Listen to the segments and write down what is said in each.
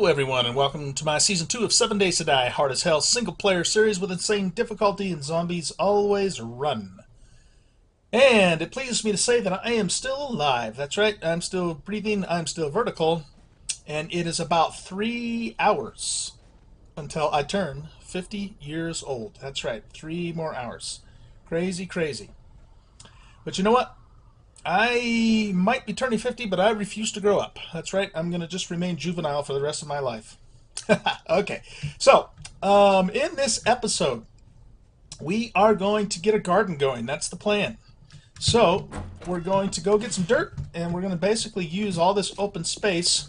Hello everyone and welcome to my Season 2 of 7 Days to Die, hard as hell, single-player series with insane difficulty and zombies always run. And it pleases me to say that I am still alive. That's right, I'm still breathing, I'm still vertical, and it is about 3 hours until I turn 50 years old. That's right, 3 more hours. Crazy, crazy. But you know what? I might be turning 50, but I refuse to grow up. That's right, I'm going to just remain juvenile for the rest of my life. Okay, so in this episode, we are going to get a garden going. That's the plan. So we're going to go get some dirt, and we're going to basically use all this open space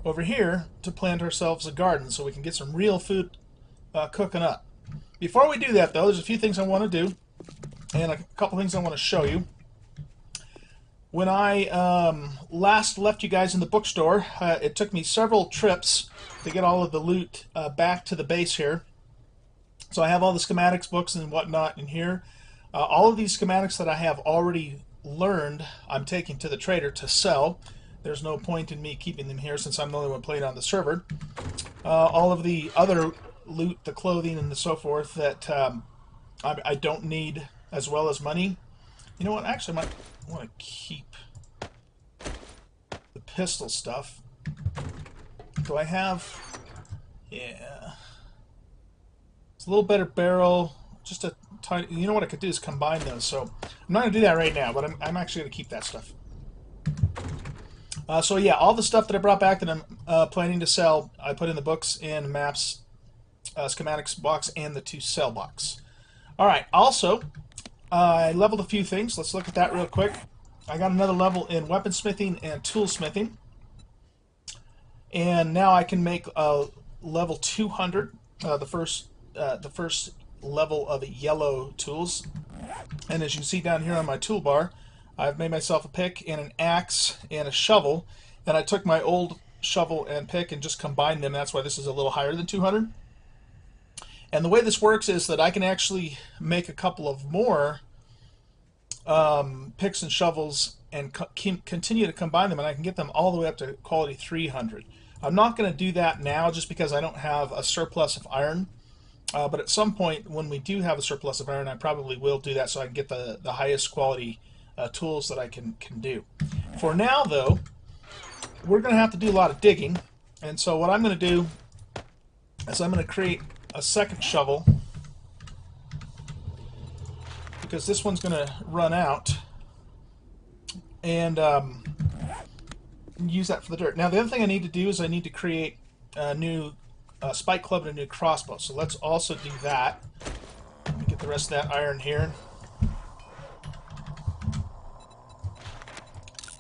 over here to plant ourselves a garden so we can get some real food cooking up. Before we do that, though, there's a few things I want to do, and a couple things I want to show you. When I last left you guys in the bookstore, it took me several trips to get all of the loot back to the base here. So I have all the schematics books and whatnot in here. All of these schematics that I have already learned, I'm taking to the trader to sell. There's no point in me keeping them here since I'm the only one playing on the server. All of the other loot, the clothing and so forth, that I don't need, as well as money. You know what, actually I might want to keep the pistol stuff. Do I have... yeah. It's a little better barrel, just a tiny... you know what I could do is combine those, so I'm not going to do that right now, but I'm actually going to keep that stuff. So yeah, all the stuff that I brought back that I'm planning to sell, I put in the books and maps, schematics box, and the to sell box. Alright, also... I leveled a few things. Let's look at that real quick. I got another level in weaponsmithing and toolsmithing. And now I can make level 200, the first level of yellow tools. And as you can see down here on my toolbar, I've made myself a pick and an axe and a shovel. And I took my old shovel and pick and just combined them. That's why this is a little higher than 200. And the way this works is that I can actually make a couple of more picks and shovels and continue to combine them, and I can get them all the way up to quality 300. I'm not going to do that now just because I don't have a surplus of iron, but at some point when we do have a surplus of iron, I probably will do that so I can get the highest quality tools that I can do. For now, though, we're going to have to do a lot of digging, and so what I'm going to do is I'm going to create a second shovel, because this one's going to run out, and use that for the dirt. Now the other thing I need to do is I need to create a new spike club and a new crossbow, so let's also do that. Let me get the rest of that iron here.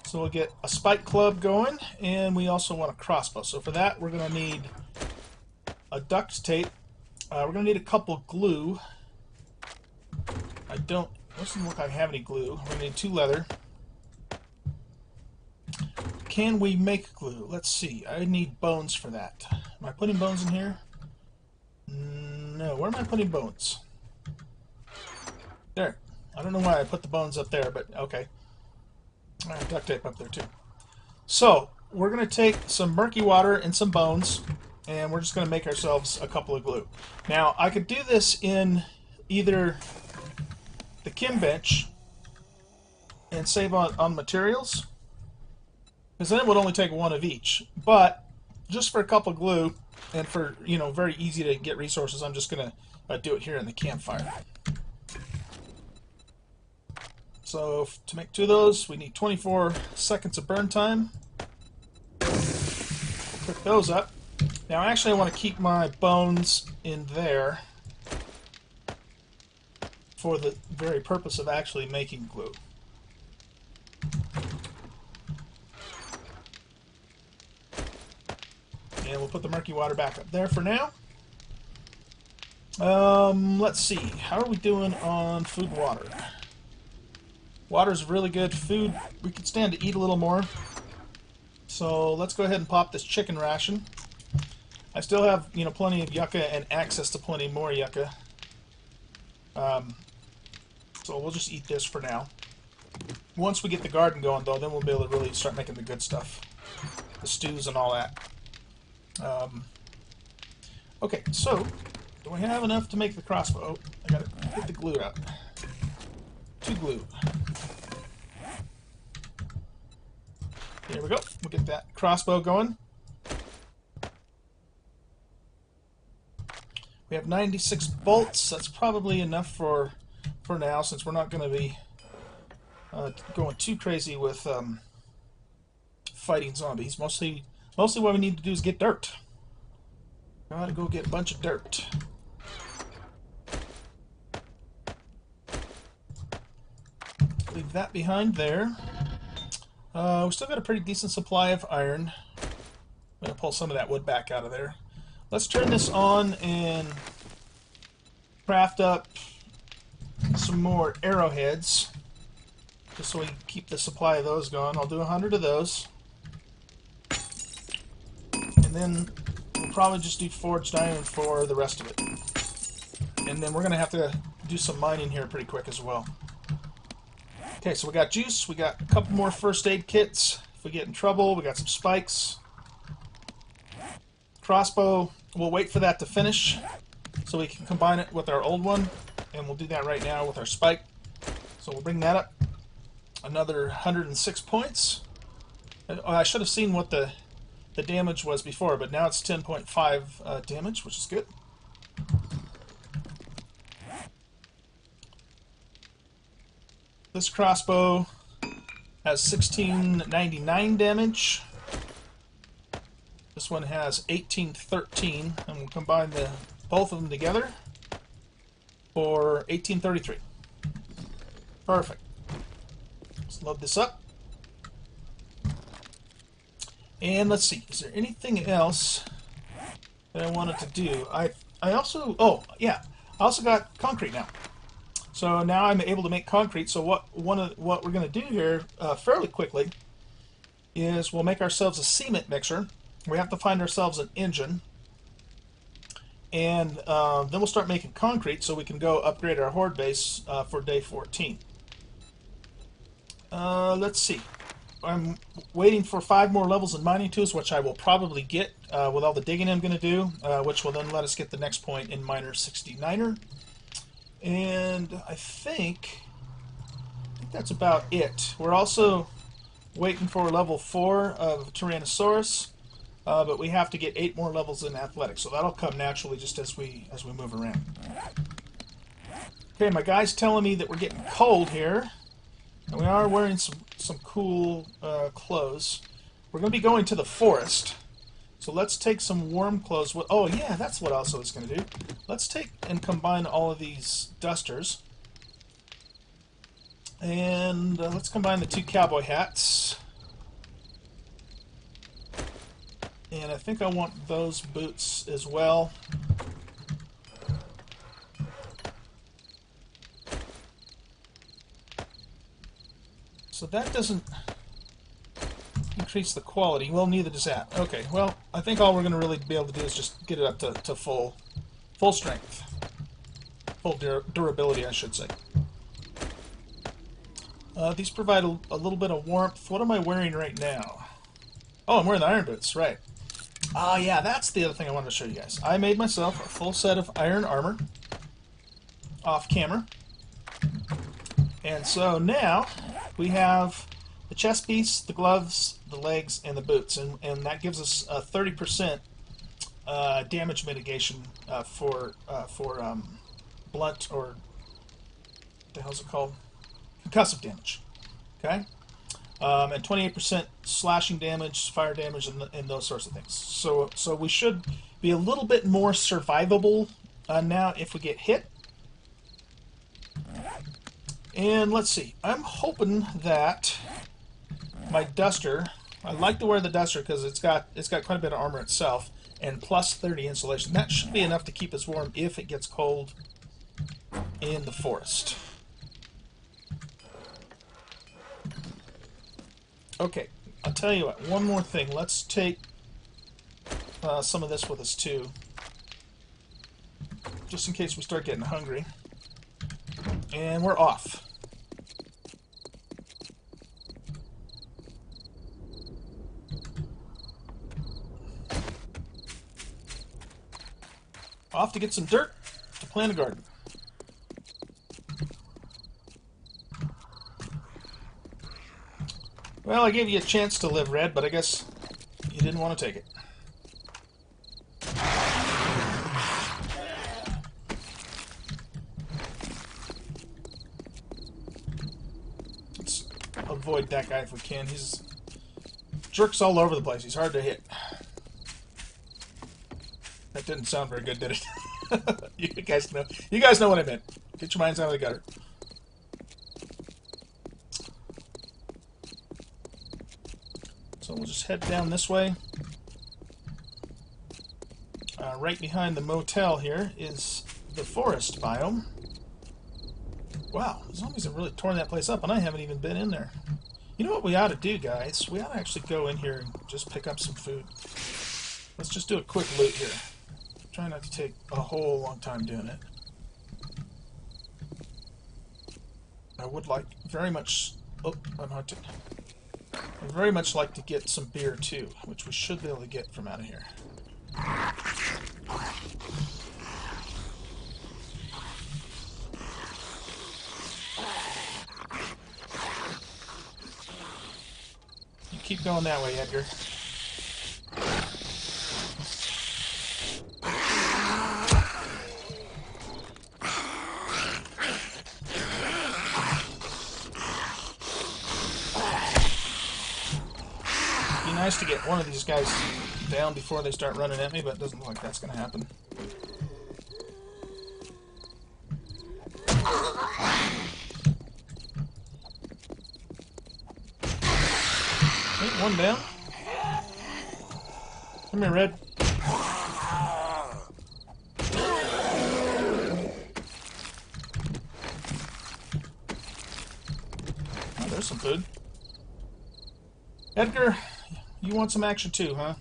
So we'll get a spike club going, and we also want a crossbow. So for that we're going to need a duct tape. We're going to need a couple glue. Doesn't look like I have any glue. We're going to need 2 leather. Can we make glue? Let's see. I need bones for that. Am I putting bones in here? No. Where am I putting bones? There. I don't know why I put the bones up there, but okay. Alright, duct tape up there too. So, we're going to take some murky water and some bones, and we're just going to make ourselves a couple of glue. Now, I could do this in either the Kim bench and save on materials, because then it would only take 1 of each. But just for a couple of glue and for, you know, very easy to get resources, I'm just going to do it here in the campfire. So to make 2 of those, we need 24 seconds of burn time. Cook those up. Now actually I want to keep my bones in there for the very purpose of actually making glue. And we'll put the murky water back up there for now. Let's see. How are we doing on food and water? Water's really good. Food, we could stand to eat a little more. So let's go ahead and pop this chicken ration. I still have, you know, plenty of yucca and access to plenty more yucca. So we'll just eat this for now. Once we get the garden going, though, then we'll be able to really start making the good stuff. The stews and all that. Um, okay, so do we have enough to make the crossbow? I gotta get the glue out. 2 glue. There we go. We'll get that crossbow going. We have 96 bolts. That's probably enough for now, since we're not going to be going too crazy with fighting zombies. Mostly what we need to do is get dirt. Gotta go get a bunch of dirt. Leave that behind there. We still got a pretty decent supply of iron. I'm going to pull some of that wood back out of there. Let's turn this on and craft up some more arrowheads, just so we can keep the supply of those going. I'll do 100 of those. And then we'll probably just do forged iron for the rest of it. And then we're going to have to do some mining here pretty quick as well. Okay, so we got juice, we got a couple more first aid kits if we get in trouble, we got some spikes. Crossbow, we'll wait for that to finish so we can combine it with our old one, and we'll do that right now with our spike. So we'll bring that up. Another 106 points. I should have seen what the damage was before, but now it's 10.5 damage, which is good. This crossbow has 1699 damage. This one has 1813, and we'll combine both of them together for 1833. Perfect. Let's load this up. And let's see, is there anything else that I wanted to do? I also, oh yeah, I also got concrete now. So now I'm able to make concrete. So what we're going to do here fairly quickly is we'll make ourselves a cement mixer. We have to find ourselves an engine, and then we'll start making concrete so we can go upgrade our horde base for day 14. Let's see. I'm waiting for 5 more levels in mining tools, which I will probably get with all the digging I'm going to do, which will then let us get the next point in Miner 69er. And I think that's about it. We're also waiting for level 4 of Tyrannosaurus, but we have to get 8 more levels in athletics, so that'll come naturally just as we move around. Okay, my guy's telling me that we're getting cold here, and we are wearing some cool clothes. We're going to be going to the forest. So let's take some warm clothes. Oh yeah, that's what else I was going to do. Let's take and combine all of these dusters. And let's combine the 2 cowboy hats. And I think I want those boots as well. So that doesn't increase the quality. Well, neither does that. Okay, well, I think all we're going to really be able to do is just get it up to full strength. Full durability, I should say. These provide a little bit of warmth. What am I wearing right now? Oh, I'm wearing the iron boots, right. Ah, yeah, that's the other thing I wanted to show you guys. I made myself a full set of iron armor off camera. And so now we have the chest piece, the gloves, the legs, and the boots, and that gives us 30% damage mitigation for blunt, or what the hell's it called? Concussive damage. Okay, and 28% slashing damage, fire damage, and those sorts of things. So we should be a little bit more survivable now if we get hit. And let's see. I'm hoping that my duster, I like to wear the duster because it's got quite a bit of armor itself, and plus 30 insulation. That should be enough to keep us warm if it gets cold in the forest. Okay, I'll tell you what, one more thing. Let's take some of this with us too, just in case we start getting hungry. And we're off. Off to get some dirt to plant a garden. Well, I gave you a chance to live, Red, but I guess you didn't want to take it. Let's avoid that guy if we can. He's jerks all over the place. He's hard to hit. That didn't sound very good, did it? You guys know. You guys know what I meant. Get your minds out of the gutter. So we'll just head down this way. Right behind the motel here is the forest biome. Wow, the zombies have really torn that place up, and I haven't even been in there. You know what we ought to do, guys? We ought to actually go in here and just pick up some food. Let's just do a quick loot here. Try not to take a whole long time doing it. I would like very much... Oh, I'm hunted. I'd very much like to get some beer, too, which we should be able to get from out of here. You keep going that way, Edgar. Nice to get one of these guys down before they start running at me, but it doesn't look like that's going to happen. Okay, one down. Come here, Red. Oh, there's some food. Edgar, you want some action too, huh?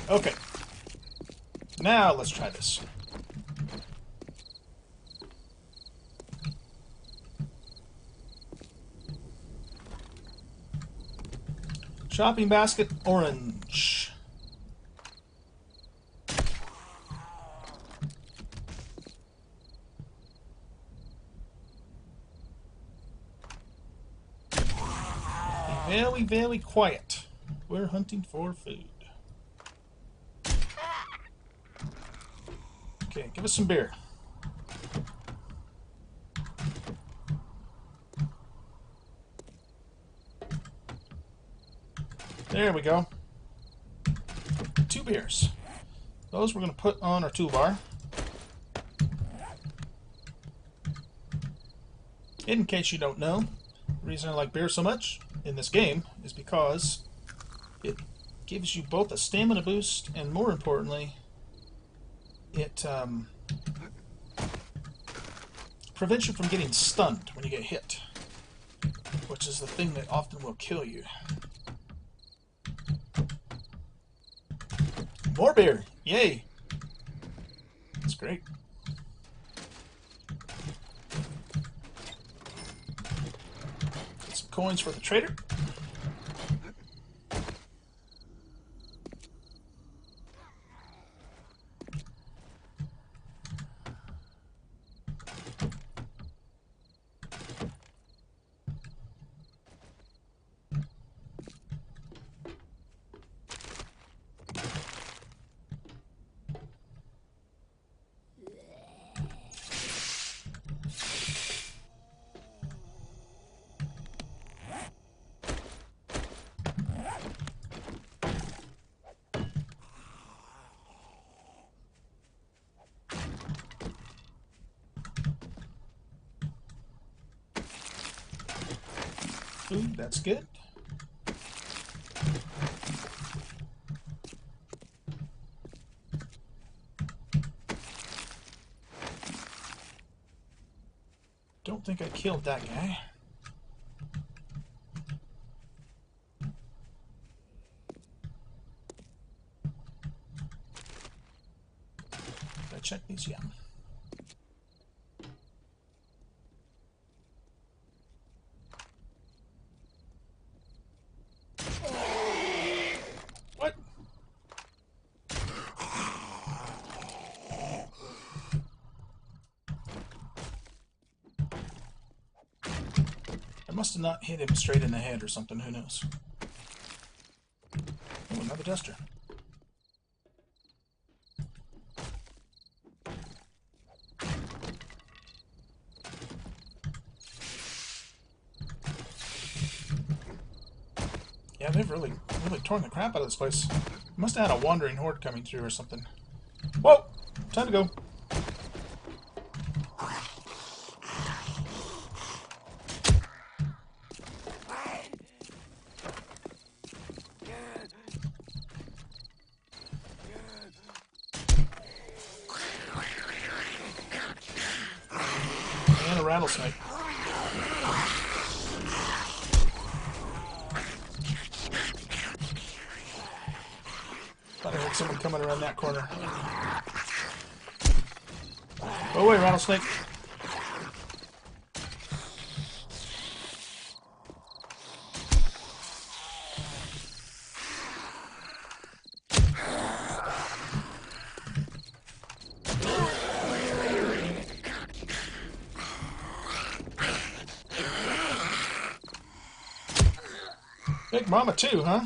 Okay. Now let's try this. Shopping basket, orange. Very, very quiet. We're hunting for food. Okay, give us some beer. There we go. 2 beers. Those we're going to put on our toolbar. In case you don't know, the reason I like beer so much in this game is because it gives you both a stamina boost and, more importantly, it prevents you from getting stunned when you get hit, which is the thing that often will kill you. More beer! Yay! That's great. Get some coins for the trader. Food, that's good. Don't think I killed that guy. Did I check these? Yeah. must have not hit him straight in the head or something. Who knows? Oh, another duster. Yeah, they've really torn the crap out of this place. Must have had a wandering horde coming through or something. Whoa! Time to go. And a rattlesnake. Thought I heard someone coming around that corner. Go away, rattlesnake. Big mama too, huh?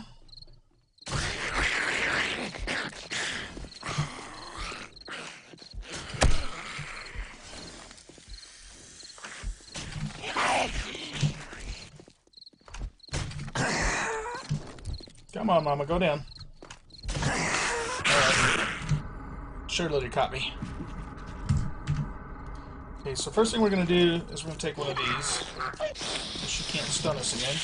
Come on, Mama, go down. Alright. Sure, Lily caught me. Okay, so first thing we're going to do is we're going to take one of these. She can't stun us again.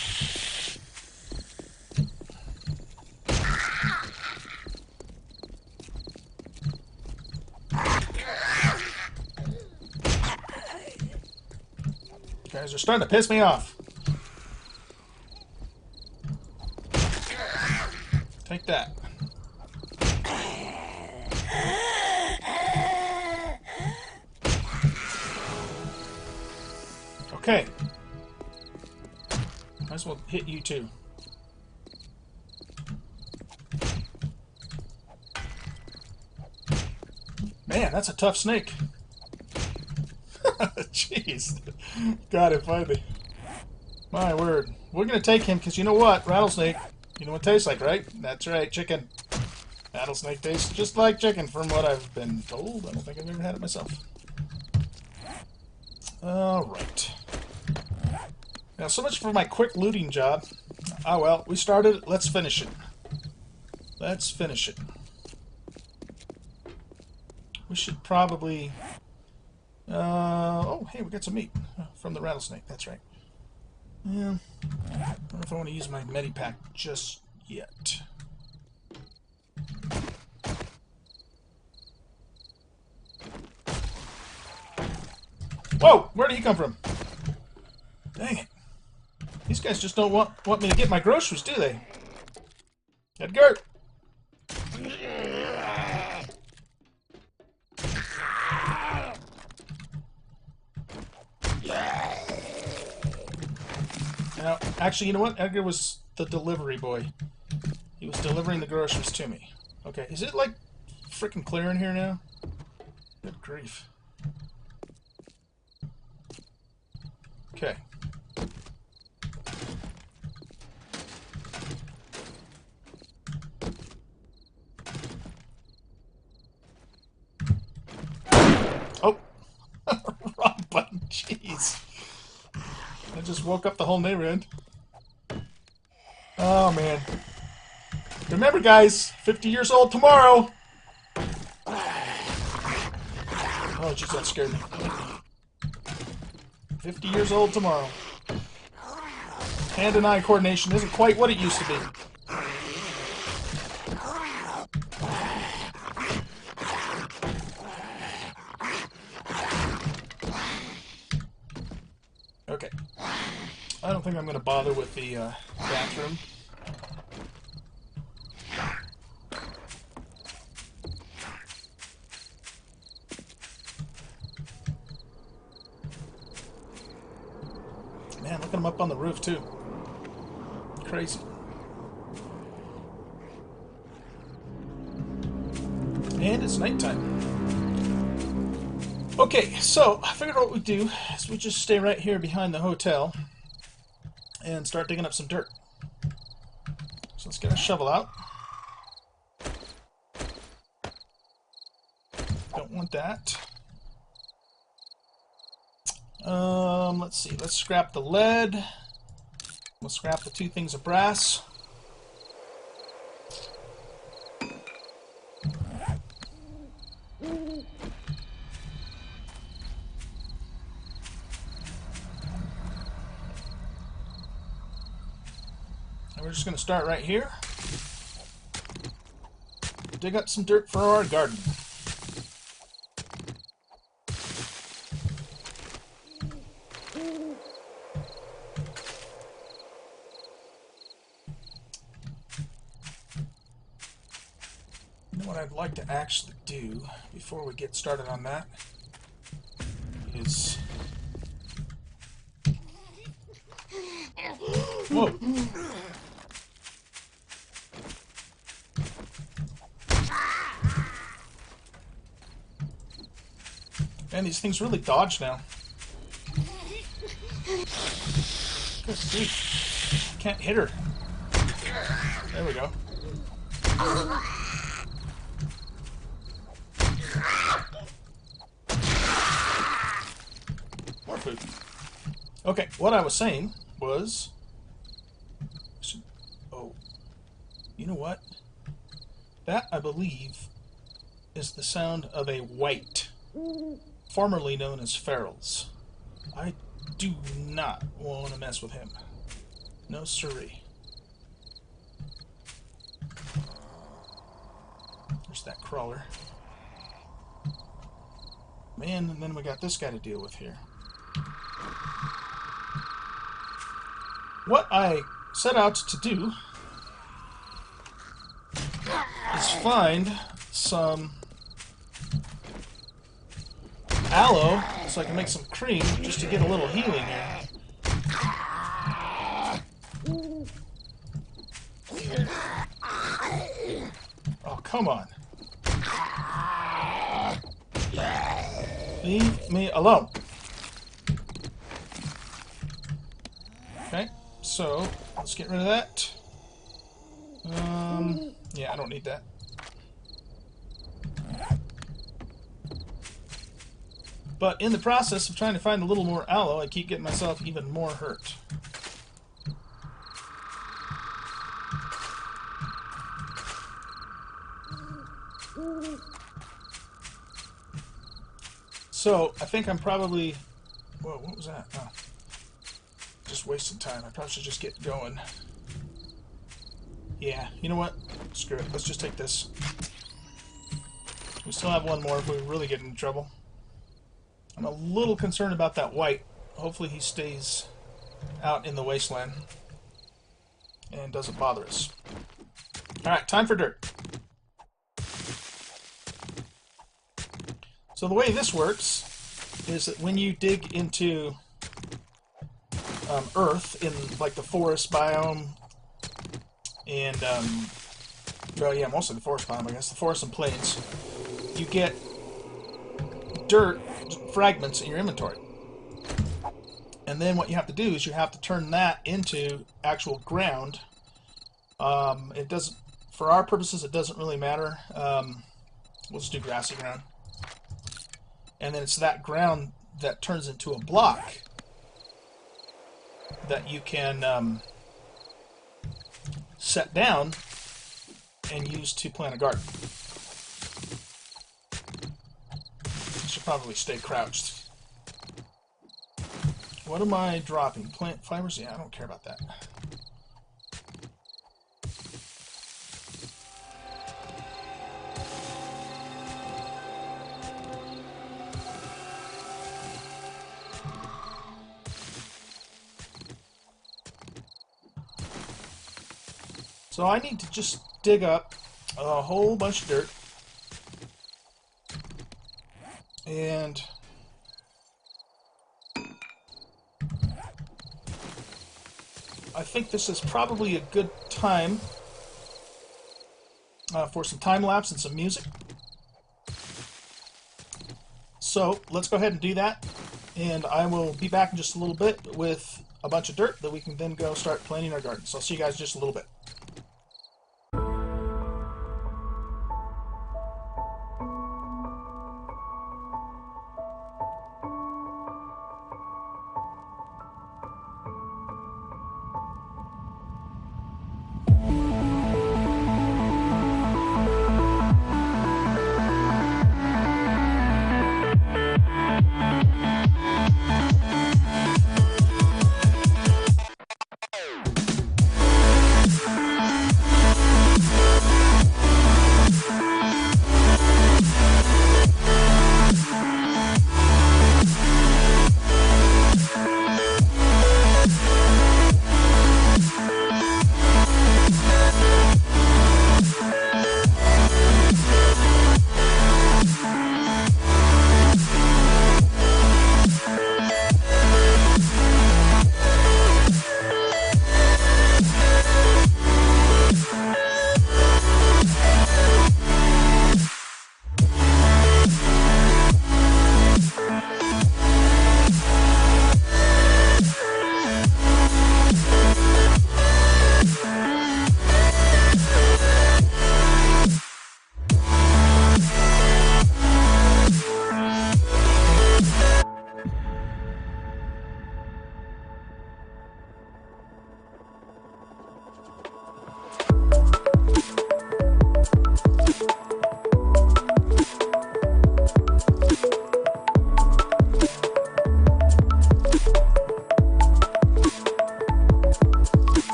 You guys are starting to piss me off. Take that. Okay. Might as well hit you too. Man, that's a tough snake. Jeez. Got it finally. My word. We're gonna take him because you know what? Rattlesnake. You know what it tastes like, right? That's right, chicken. Rattlesnake tastes just like chicken from what I've been told. I don't think I've ever had it myself. Alright. Now, so much for my quick looting job. Ah, well, we started. Let's finish it. Let's finish it. We should probably... oh, hey, we got some meat from the rattlesnake. That's right. Yeah. I don't know if I want to use my medipack just yet. Whoa! Where did he come from? Dang it. These guys just don't want me to get my groceries, do they? Edgar! Now, actually, you know what? Edgar was the delivery boy. He was delivering the groceries to me. Okay, is it like freaking clear in here now? Good grief. Okay. Oh! Wrong button, jeez. I just woke up the whole neighborhood. Oh, man. Remember, guys, 50 years old tomorrow. Oh, jeez, that scared me. 50 years old tomorrow. Hand and eye coordination isn't quite what it used to be. Okay. I don't think I'm going to bother with the bathroom. Man, look at them up on the roof, too. Crazy. And it's nighttime. Okay, so I figured what we'd do is we just stay right here behind the hotel. and start digging up some dirt. So let's get a shovel out. Don't want that. Let's see. Let's scrap the lead. We'll scrap the 2 things of brass. And we're just going to start right here. Dig up some dirt for our garden. You know what I'd like to actually do before we get started on that is... Whoa! Man, these things really dodge now. Good grief. Can't hit her. There we go. More food. Okay, what I was saying was... Oh. You know what? That, I believe, is the sound of a white, formerly known as ferals. I do not want to mess with him. No siree. There's that crawler. Man, and then we got this guy to deal with here. What I set out to do is find some aloe so I can make some cream just to get a little healing here. Oh, come on. Leave me alone. Okay, so let's get rid of that. Yeah, I don't need that. But in the process of trying to find a little more aloe, I keep getting myself even more hurt. So, I think I'm probably... Whoa, what was that? Oh. Just wasting time. I probably should just get going. Yeah, you know what? Screw it. Let's just take this. We still have one more if we really get into trouble. I'm a little concerned about that white. Hopefully he stays out in the wasteland and doesn't bother us. Alright, time for dirt. So the way this works is that when you dig into earth in like the forest biome and well, yeah, mostly the forest biome, I guess, the forest and plains, you get dirt fragments in your inventory. And then what you have to do is you have to turn that into actual ground. It doesn't, for our purposes, it doesn't really matter. We'll just do grassy ground. And then it's that ground that turns into a block that you can set down and use to plant a garden. I should probably stay crouched. What am I dropping? Plant fibers? Yeah, I don't care about that. So I need to just dig up a whole bunch of dirt. And I think this is probably a good time for some time-lapse and some music. So let's go ahead and do that. And I will be back in just a little bit with a bunch of dirt that we can then go start planting our garden. So I'll see you guys in just a little bit.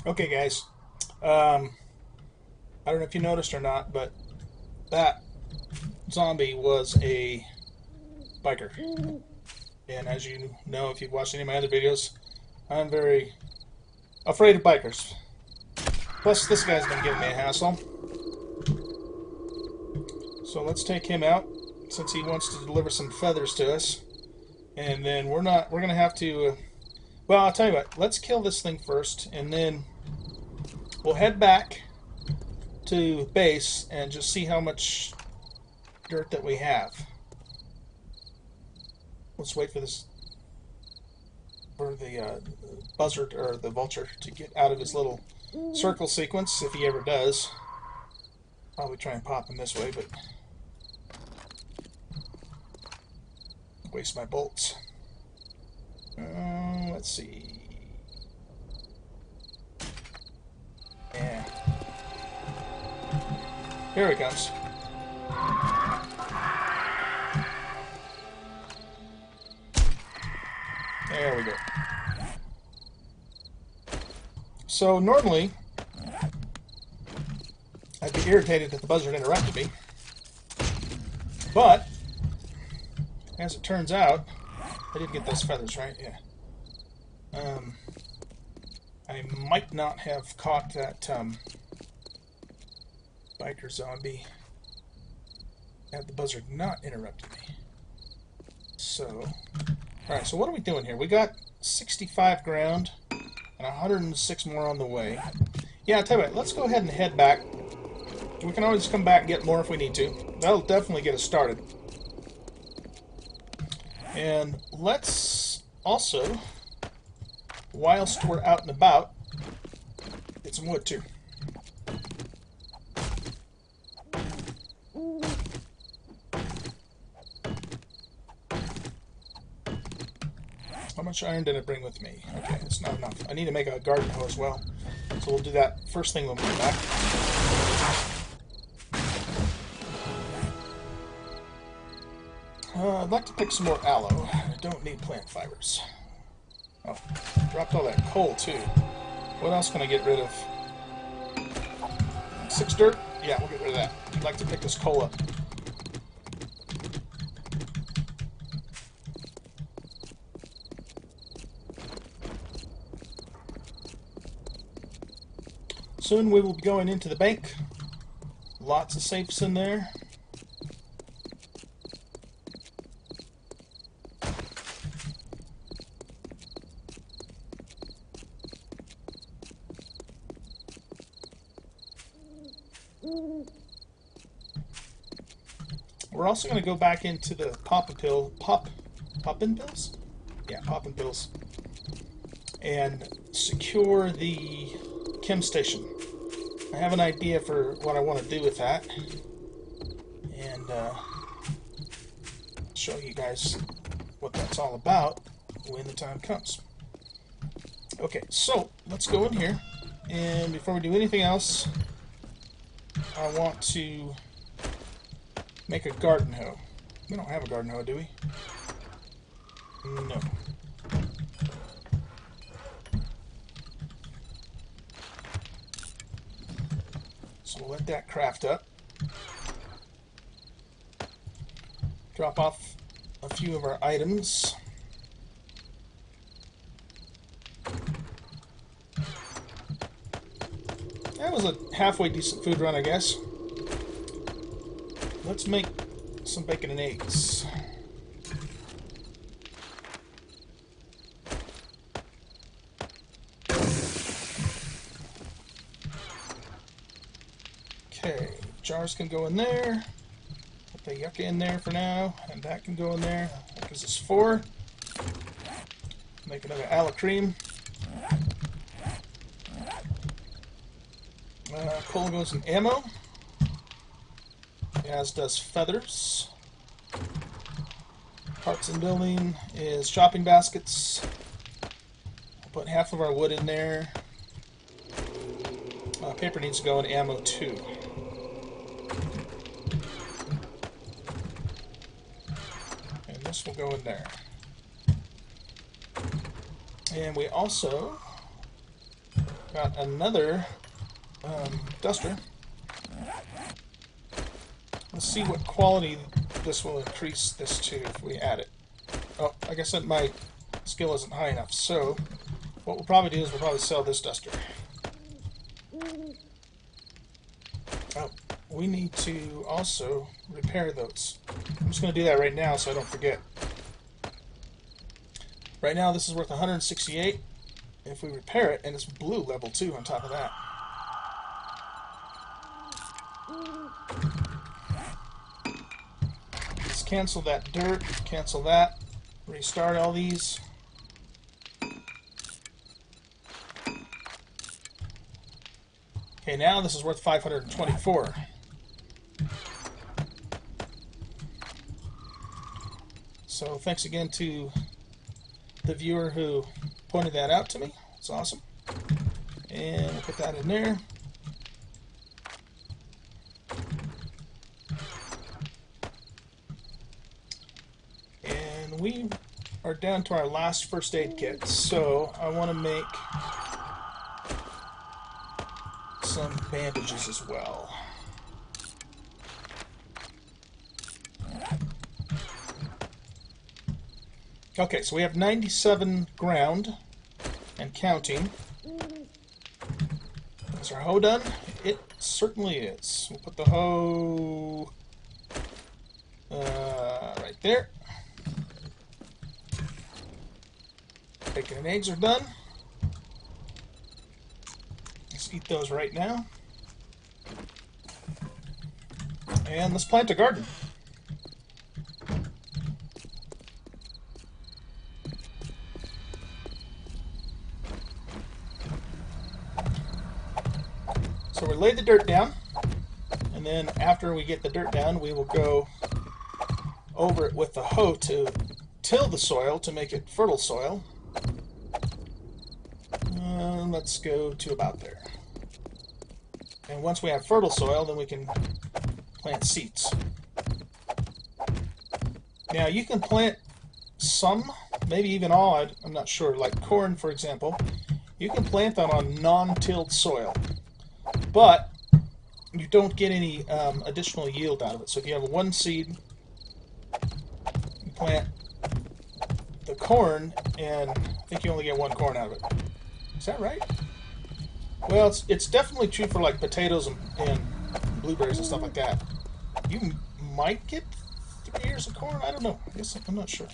Okay, guys. I don't know if you noticed or not, but that zombie was a biker. And as you know, if you've watched any of my other videos, I'm very afraid of bikers. Plus, this guy's been giving me a hassle. So let's take him out, since he wants to deliver some feathers to us. And then we're going to have to... well, I'll tell you what. Let's kill this thing first, and then we'll head back to base and just see how much dirt that we have. Let's wait for this, for the buzzard or the vulture to get out of his little circle sequence, if he ever does. Probably try and pop him this way, but waste my bolts. Let's see. Yeah. Here he comes. There we go. So normally, I'd be irritated if the buzzard interrupted me. But, as it turns out, I did get those feathers, right? Yeah. I might not have caught that biker zombie had the buzzard not interrupted me. So, alright, so what are we doing here? We got 65 ground and 106 more on the way. Yeah, I'll tell you what, let's go ahead and head back. We can always come back and get more if we need to. That'll definitely get us started. And let's also, whilst we're out and about, get some wood too. How much iron did I bring with me? Okay, it's not enough. I need to make a garden hoe as well. So we'll do that first thing when we get back. I'd like to pick some more aloe. I don't need plant fibers. Oh, dropped all that coal too. What else can I get rid of? 6 dirt? Yeah, we'll get rid of that. I'd like to pick this coal up. Soon we will be going into the bank. Lots of safes in there. We're also going to go back into the poppin' pills? Yeah, poppin' pills. And secure the chem station. I have an idea for what I want to do with that. And show you guys what that's all about when the time comes. Okay, so let's go in here. And before we do anything else, I want to make a garden hoe. We don't have a garden hoe, do we? No. So we'll let that craft up. Drop off a few of our items. That was a halfway decent food run, I guess. Let's make some bacon and eggs. Okay, jars can go in there. Put the yucca in there for now, and that can go in there. That gives us 4. Make another aloe cream. Coal goes in ammo, as does feathers. Parts and building is shopping baskets. I'll put half of our wood in there. Paper needs to go in ammo too. And this will go in there. And we also got another duster. Let's see what quality this will increase this to if we add it. Oh, I guess that my skill isn't high enough. So what we'll probably do is we'll probably sell this duster. Oh, we need to also repair those. I'm just going to do that right now so I don't forget. Right now this is worth 168. If we repair it, and it's blue level 2 on top of that. Let's cancel that dirt, cancel that, restart all these. Okay, now this is worth 524. So thanks again to the viewer who pointed that out to me. It's awesome. And we'll put that in there. And we are down to our last first aid kit. So I want to make some bandages as well. Okay, so we have 97 ground and counting. Is our hoe done? It certainly is. We'll put the hoe right there. Bacon and eggs are done. Let's eat those right now. And let's plant a garden. So we lay the dirt down, and then after we get the dirt down, we will go over it with the hoe to till the soil to make it fertile soil. Let's go to about there. And once we have fertile soil, then we can plant seeds. Now you can plant some, maybe even all, I'm not sure, like corn for example. You can plant that on non-tilled soil, but you don't get any additional yield out of it. So if you have one seed, you plant the corn, and I think you only get one corn out of it. Is that right? Well, it's definitely true for like potatoes and blueberries and stuff like that. You might get 3 ears of corn. I don't know. I guess I'm not sure.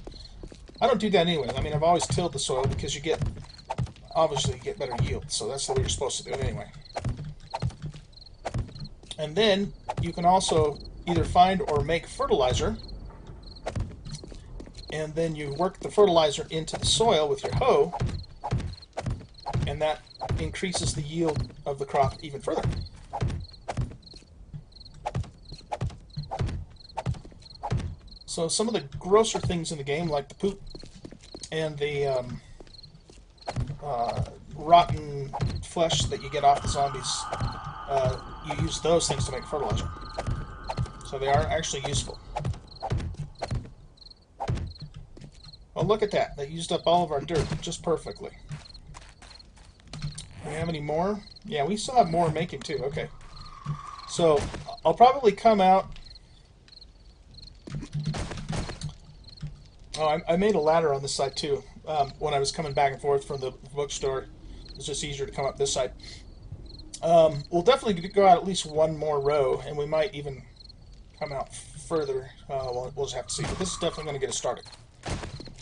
I don't do that anyway. I mean, I've always tilled the soil because you get, obviously, you get better yield. So that's the way you're supposed to do it anyway. And then you can also either find or make fertilizer, and then you work the fertilizer into the soil with your hoe, and that increases the yield of the crop even further. So some of the grosser things in the game, like the poop and the rotten flesh that you get off the zombies, you use those things to make fertilizer. So they are actually useful. Well, look at that. They used up all of our dirt just perfectly. Do we have any more? Yeah, we still have more making too. Okay. So I'll probably come out. Oh, I made a ladder on this side too. When I was coming back and forth from the bookstore, it's just easier to come up this side. We'll definitely go out at least one more row, and we might even come out further. We'll just have to see. But this is definitely going to get us started.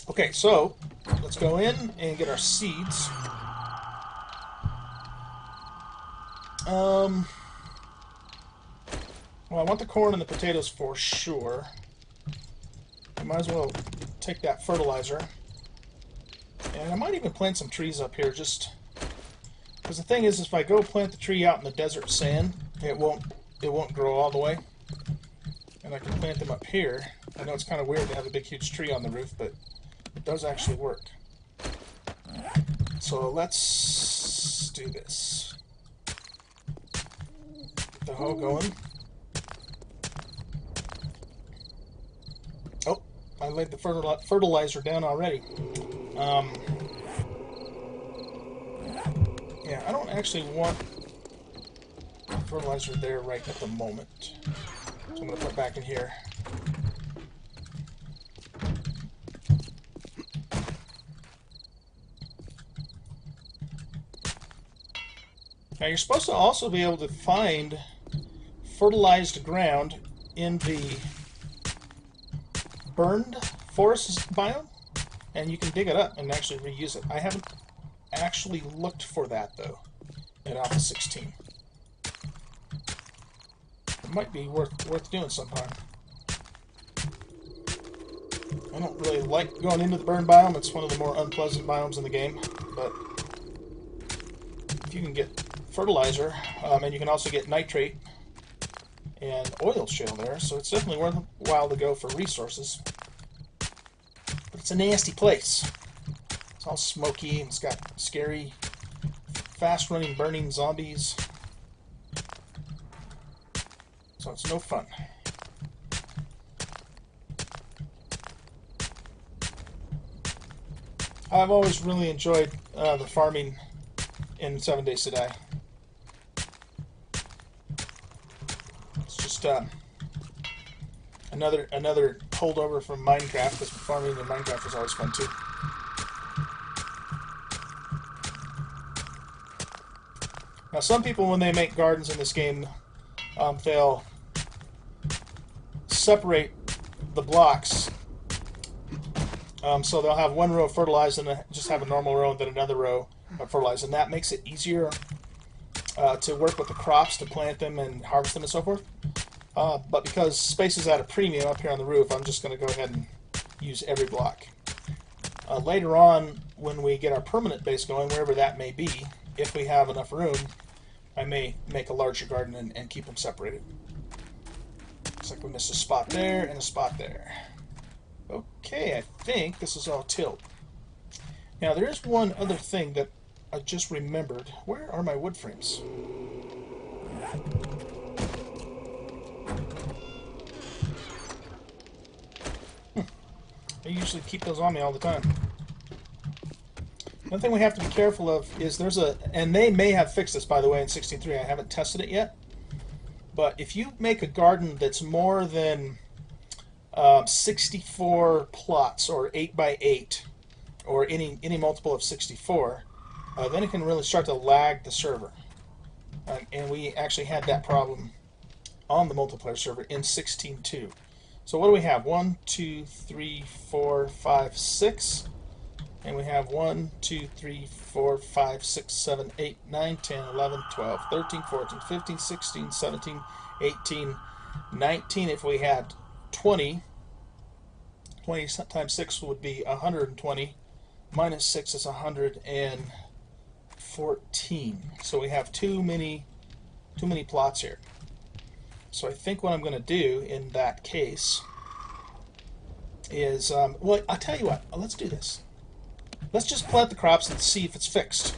Okay, so let's go in and get our seeds. Well, I want the corn and the potatoes for sure. I might as well take that fertilizer. And I might even plant some trees up here, just because the thing is, if I go plant the tree out in the desert sand, it won't grow all the way. And I can plant them up here. I know it's kind of weird to have a big huge tree on the roof, but it does actually work. So let's do this. Get the hoe going. Oh, I laid the fertilizer down already. Yeah, I don't actually want fertilizer there right at the moment. So I'm going to put it back in here. Now you're supposed to also be able to find fertilized ground in the burned forest biome, and you can dig it up and actually reuse it. I haven't actually looked for that though in Alpha 16. It might be worth doing sometime. I don't really like going into the burn biome. It's one of the more unpleasant biomes in the game, but if you can get fertilizer, and you can also get nitrate and oil shale there, so it's definitely worthwhile to go for resources. But it's a nasty place. It's all smoky, and it's got scary, fast-running, burning zombies. So it's no fun. I've always really enjoyed the farming in 7 Days to Die. It's just another holdover from Minecraft, because farming in Minecraft was always fun too. Now, some people, when they make gardens in this game, they'll separate the blocks. So they'll have one row fertilized and just have a normal row and then another row of fertilized. And that makes it easier to work with the crops, to plant them and harvest them and so forth. But because space is at a premium up here on the roof, I'm just going to go ahead and use every block. Later on, when we get our permanent base going, wherever that may be, if we have enough room, I may make a larger garden and keep them separated. Looks like we missed a spot there and a spot there. Okay, I think this is all tilled. Now, there is one other thing that I just remembered. Where are my wood frames? I usually keep those on me all the time. One thing we have to be careful of is and they may have fixed this, by the way, in 16.3. I haven't tested it yet. But if you make a garden that's more than 64 plots, or 8 by 8, or any multiple of 64, then it can really start to lag the server. And we actually had that problem on the multiplayer server in 16.2. So what do we have? 1, 2, 3, 4, 5, 6. And we have 1, 2, 3, 4, 5, 6, 7, 8, 9, 10, 11, 12, 13, 14, 15, 16, 17, 18, 19. If we had 20 times 6 would be 120. Minus 6 is 114. So we have too many plots here. So I think what I'm going to do in that case is, well, I'll tell you what. Let's do this. Let's just plant the crops and see if it's fixed.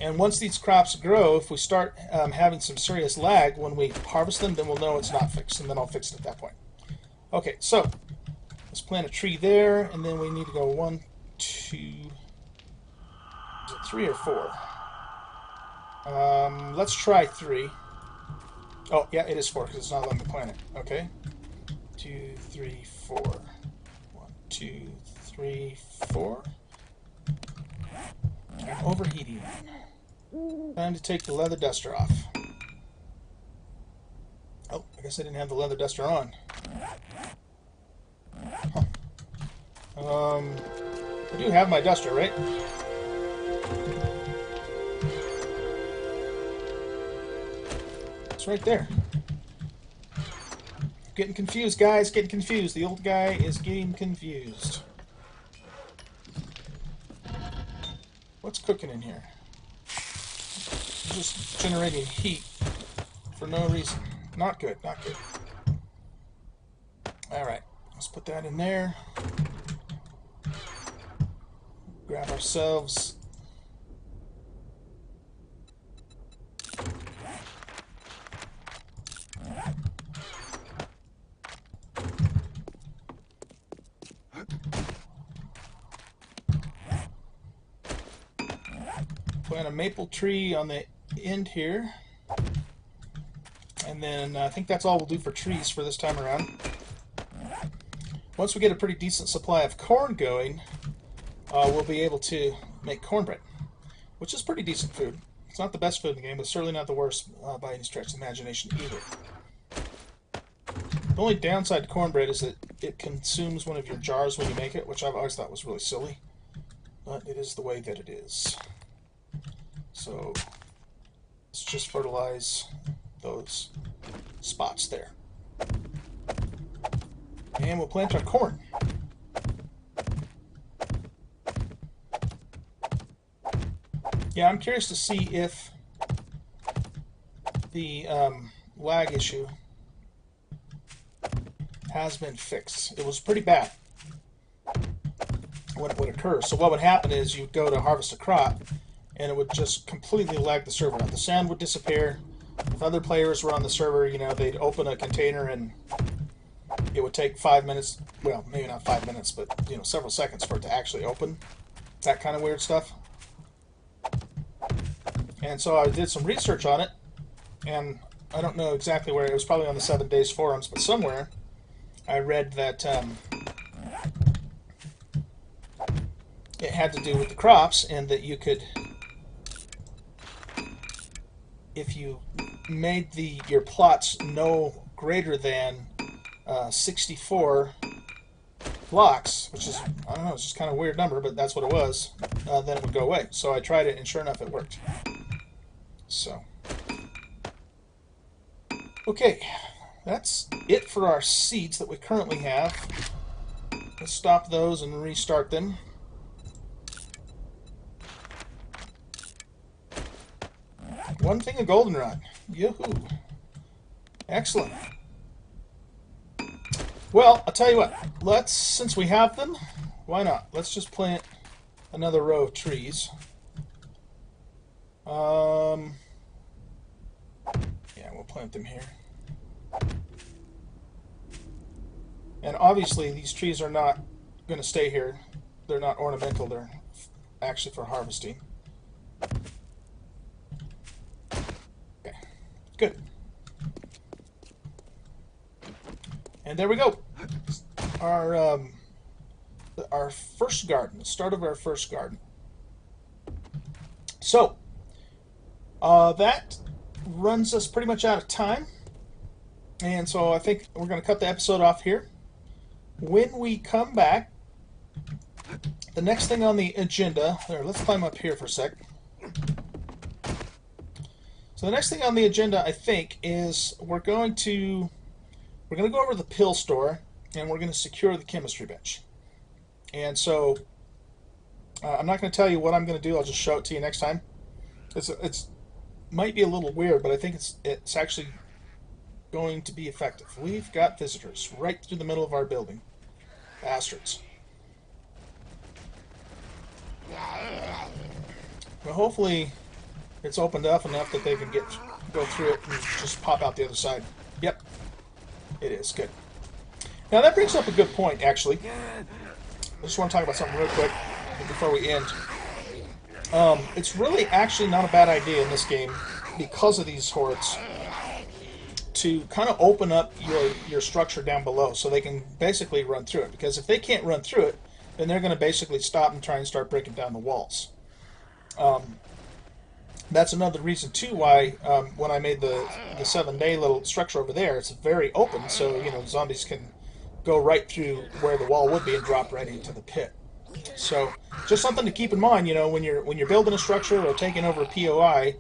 And once these crops grow, if we start having some serious lag when we harvest them, then we'll know it's not fixed, and then I'll fix it at that point. Okay, so let's plant a tree there, and then we need to go 1, 2, is it 3 or 4? Let's try 3. Oh, yeah, it is 4 because it's not letting me plant it. Okay. 2, 3, 4. 1, 2, 3, 4. I'm overheating. Time to take the leather duster off. Oh, I guess I didn't have the leather duster on. Huh. I do have my duster, right? It's right there. Getting confused, guys. Getting confused. The old guy is getting confused. What's cooking in here? Just generating heat for no reason. Not good, not good. Alright, let's put that in there. Grab ourselves plant a maple tree on the end here, and then I think that's all we'll do for trees for this time around. Once we get a pretty decent supply of corn going, we'll be able to make cornbread, which is pretty decent food. It's not the best food in the game, but certainly not the worst by any stretch of the imagination either. The only downside to cornbread is that it consumes one of your jars when you make it, which I've always thought was really silly, but it is the way that it is. So let's just fertilize those spots there. And we'll plant our corn. Yeah, I'm curious to see if the lag issue has been fixed. It was pretty bad when it would occur. So what would happen is you'd go to harvest a crop, and it would just completely lag the server out. The sound would disappear. If other players were on the server, you know, they'd open a container and it would take 5 minutes, well, maybe not 5 minutes, but, you know, several seconds for it to actually open. That kind of weird stuff. And so I did some research on it, and I don't know exactly where. It was probably on the 7 Days forums, but somewhere I read that it had to do with the crops, and that you could, if you made your plots no greater than 64 blocks, which is, I don't know, it's just kind of a weird number, but that's what it was, then it would go away. So I tried it, and sure enough, it worked. So, okay, that's it for our seeds that we currently have. Let's stop those and restart them. One thing of goldenrod. Yoo-hoo. Excellent. Well, I'll tell you what. Since we have them, why not? Let's just plant another row of trees. Yeah, we'll plant them here. And obviously, these trees are not going to stay here. They're not ornamental. They're actually for harvesting. Okay, good. And there we go. Our first garden, the start of our first garden. So, that runs us pretty much out of time. And so I think we're going to cut the episode off here. When we come back, the next thing on the agenda, let's climb up here for a sec. So the next thing on the agenda, I think, is we're going to go over to the pill store, and we're going to secure the chemistry bench. And so I'm not going to tell you what I'm going to do. I'll just show it to you next time. It's might be a little weird, but I think it's actually going to be effective. We've got visitors right through the middle of our building. Bastards. Well, hopefully it's opened up enough that they can go through it and just pop out the other side. Yep. It is. Good. Now that brings up a good point, actually. I just want to talk about something real quick before we end. It's really actually not a bad idea in this game, because of these hordes, to kind of open up your structure down below so they can basically run through it. Because if they can't run through it, then they're going to basically stop and try and start breaking down the walls. That's another reason too why when I made the 7-day little structure over there, it's very open, so you know zombies can go right through where the wall would be and drop right into the pit. So just something to keep in mind, you know, when you're building a structure or taking over a POI,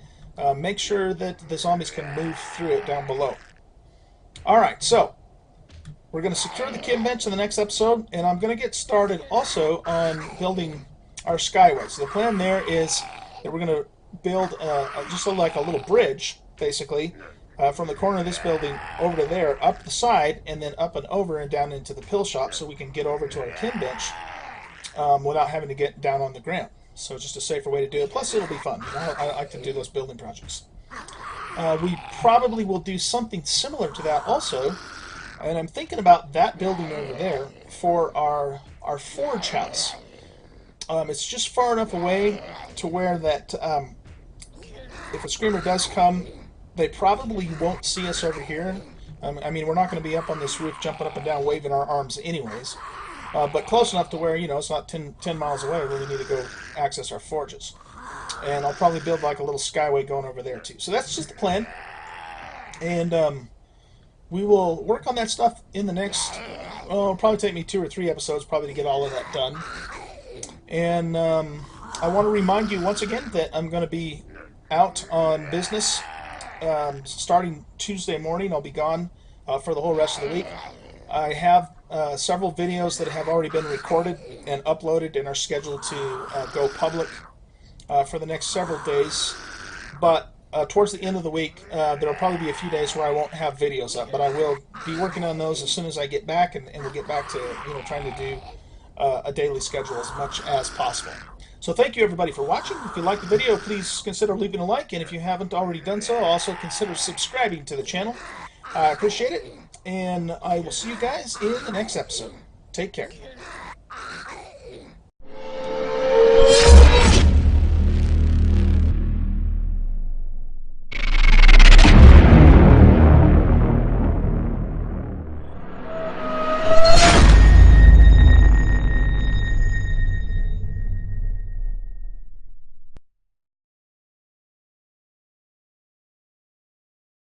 make sure that the zombies can move through it down below. All right, so we're going to secure the chem bench in the next episode, and I'm going to get started also on building our skyway. So the plan there is that we're going to build just like a little bridge, basically, from the corner of this building over to there, up the side, and then up and over and down into the pill shop, so we can get over to our chem bench without having to get down on the ground. So it's just a safer way to do it. Plus, it'll be fun. I like to do those building projects. We probably will do something similar to that also, and I'm thinking about that building over there for our forge house. It's just far enough away to where that if a screamer does come, they probably won't see us over here. I mean, we're not going to be up on this roof jumping up and down waving our arms anyways, but close enough to where, you know, it's not 10 miles away where we need to go access our forges. And I'll probably build like a little skyway going over there too. So that's just the plan. And we will work on that stuff in the next, it'll probably take me 2 or 3 episodes probably to get all of that done. And I want to remind you once again that I'm going to be out on business starting Tuesday morning. I'll be gone for the whole rest of the week. I have several videos that have already been recorded and uploaded and are scheduled to go public for the next several days. But towards the end of the week, there will probably be a few days where I won't have videos up, but I will be working on those as soon as I get back, and we'll get back to trying to do a daily schedule as much as possible. So thank you everybody for watching. If you liked the video, please consider leaving a like, and if you haven't already done so, also consider subscribing to the channel. I appreciate it, and I will see you guys in the next episode. Take care.